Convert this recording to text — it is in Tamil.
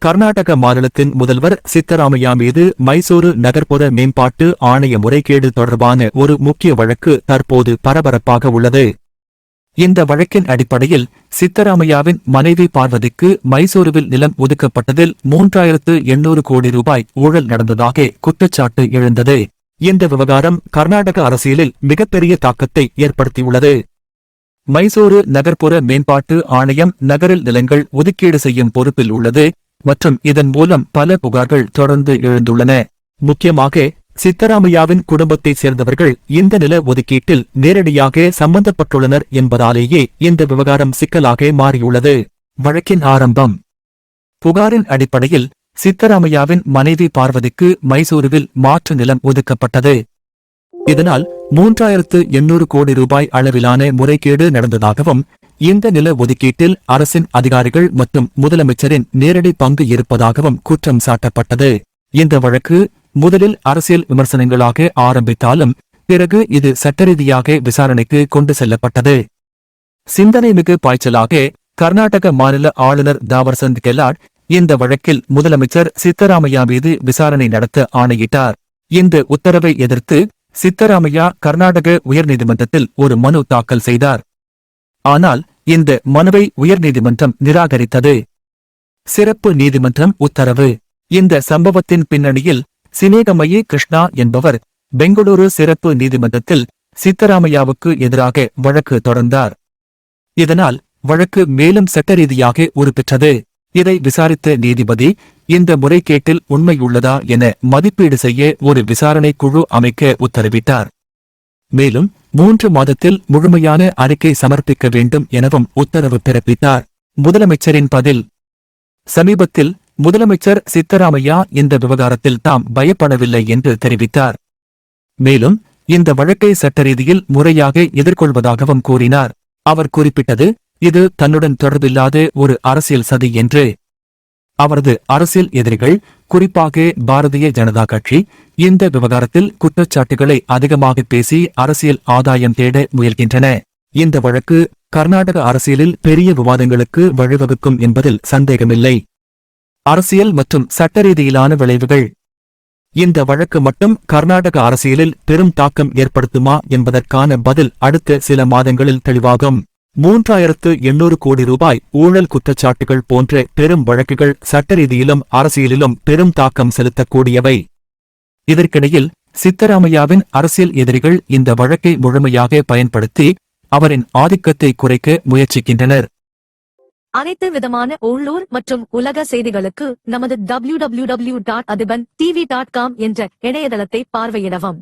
கர்நாடக மாநிலத்தின் முதல்வர் சித்தராமையா மீது மைசூரு நகர்ப்புற மேம்பாட்டு ஆணைய முறைகேடு தொடர்பான ஒரு முக்கிய வழக்கு தற்போது பரபரப்பாக உள்ளது. இந்த வழக்கின் அடிப்படையில் சித்தராமையாவின் மனைவி பார்வதிக்கு மைசூருவில் நிலம் ஒதுக்கப்பட்டதில் 3800 கோடி ரூபாய் ஊழல் நடந்ததாக குற்றச்சாட்டு எழுந்தது. இந்த விவகாரம் கர்நாடக அரசியலில் மிகப்பெரிய தாக்கத்தை ஏற்படுத்தியுள்ளது. மைசூரு நகர்ப்புற மேம்பாட்டு ஆணையம் நகரில் நிலங்கள் ஒதுக்கீடு செய்யும் பொறுப்பில் உள்ளது மற்றும் இதன் மூலம் பல புகார்கள் தொடர்ந்து எழுந்துள்ளன. முக்கியமாக சித்தராமையாவின் குடும்பத்தைச் சேர்ந்தவர்கள் இந்த நில ஒதுக்கீட்டில் நேரடியாக சம்பந்தப்பட்டுள்ளனர் என்பதாலேயே இந்த விவகாரம் சிக்கலாக மாறியுள்ளது. வழக்கின் ஆரம்பம். புகாரின் அடிப்படையில் சித்தராமையாவின் மனைவி பார்வதிக்கு மைசூருவில் மாற்று நிலம் ஒதுக்கப்பட்டது. இதனால் 3800 கோடி ரூபாய் அளவிலான முறைகேடு நடந்ததாகவும் இந்த நில ஒதுக்கீட்டில் அரசின் அதிகாரிகள் மற்றும் முதலமைச்சரின் நேரடி பங்கு இருப்பதாகவும் குற்றம் சாட்டப்பட்டது. இந்த வழக்கு முதலில் அரசியல் விமர்சனங்களாக ஆரம்பித்தாலும் பிறகு இது சட்டரீதியாக விசாரணைக்கு கொண்டு செல்லப்பட்டது. சிந்தனைமிகு பாய்ச்சலாக கர்நாடக மாநில ஆளுநர் தாவர்சந்த் கெலாட் இந்த வழக்கில் முதலமைச்சர் சித்தராமையா மீது விசாரணை நடத்த ஆணையிட்டார். இந்த உத்தரவை எதிர்த்து சித்தராமையா கர்நாடக உயர்நீதிமன்றத்தில் ஒரு மனு தாக்கல் செய்தார். ஆனால் இந்த மனுவை உயர்நீதிமன்றம் நிராகரித்தது. சிறப்பு நீதிமன்றம் உத்தரவு. இந்த சம்பவத்தின் பின்னணியில் சினேகமயி கிருஷ்ணா என்பவர் பெங்களூரு சிறப்பு நீதிமன்றத்தில் சித்தராமையாவுக்கு எதிராக வழக்கு தொடர்ந்தார். இதனால் வழக்கு மேலும் சட்டரீதியாக உருப்பெற்றது. இதை விசாரித்த நீதிபதி இந்த முறைகேட்டில் உண்மையுள்ளதா என மதிப்பீடு செய்ய ஒரு விசாரணை குழு அமைக்க உத்தரவிட்டார். மேலும் 3 மாதத்தில் முழுமையான அறிக்கை சமர்ப்பிக்க வேண்டும் எனவும் உத்தரவு பிறப்பித்தார். முதலமைச்சரின் பதில். சமீபத்தில் முதலமைச்சர் சித்தராமையா இந்த விவகாரத்தில் தாம் பயப்படவில்லை என்று தெரிவித்தார். மேலும் இந்த வழக்கை சட்டரீதியில் முறையாக எதிர்கொள்வதாகவும் கூறினார். அவர் குறிப்பிட்டது இது தன்னுடன் தொடர்பில்லாத ஒரு அரசியல் சதி என்று. அவரது அரசியல் எதிரிகள், குறிப்பாக பாரதிய ஜனதா கட்சி, இந்த விவகாரத்தில் குற்றச்சாட்டுகளை அதிகமாக பேசி அரசியல் ஆதாயம் தேட முயல்கின்றன. இந்த வழக்கு கர்நாடக அரசியலில் பெரிய விவாதங்களுக்கு வழிவகுக்கும் என்பதில் சந்தேகமில்லை. அரசியல் மற்றும் சட்டரீதியிலான விளைவுகள். இந்த வழக்கு மட்டும் கர்நாடக அரசியலில் பெரும் தாக்கம் ஏற்படுத்துமா என்பதற்கான பதில் அடுத்த சில மாதங்களில் தெளிவாகும். 3800 கோடி ரூபாய் ஊழல் குற்றச்சாட்டுகள் போன்ற பெரும் வழக்குகள் சட்டரீதியிலும் அரசியலிலும் பெரும் தாக்கம் செலுத்தக்கூடியவை. இதற்கிடையில் சித்தராமையாவின் அரசியல் எதிரிகள் இந்த வழக்கை முழுமையாக பயன்படுத்தி அவரின் ஆதிக்கத்தை குறைக்க முயற்சிக்கின்றனர். அனைத்து விதமான உள்ளூர் மற்றும் உலக செய்திகளுக்கு நமது www.adibantv.com என்ற இணையதளத்தை பார்வையிடவும்.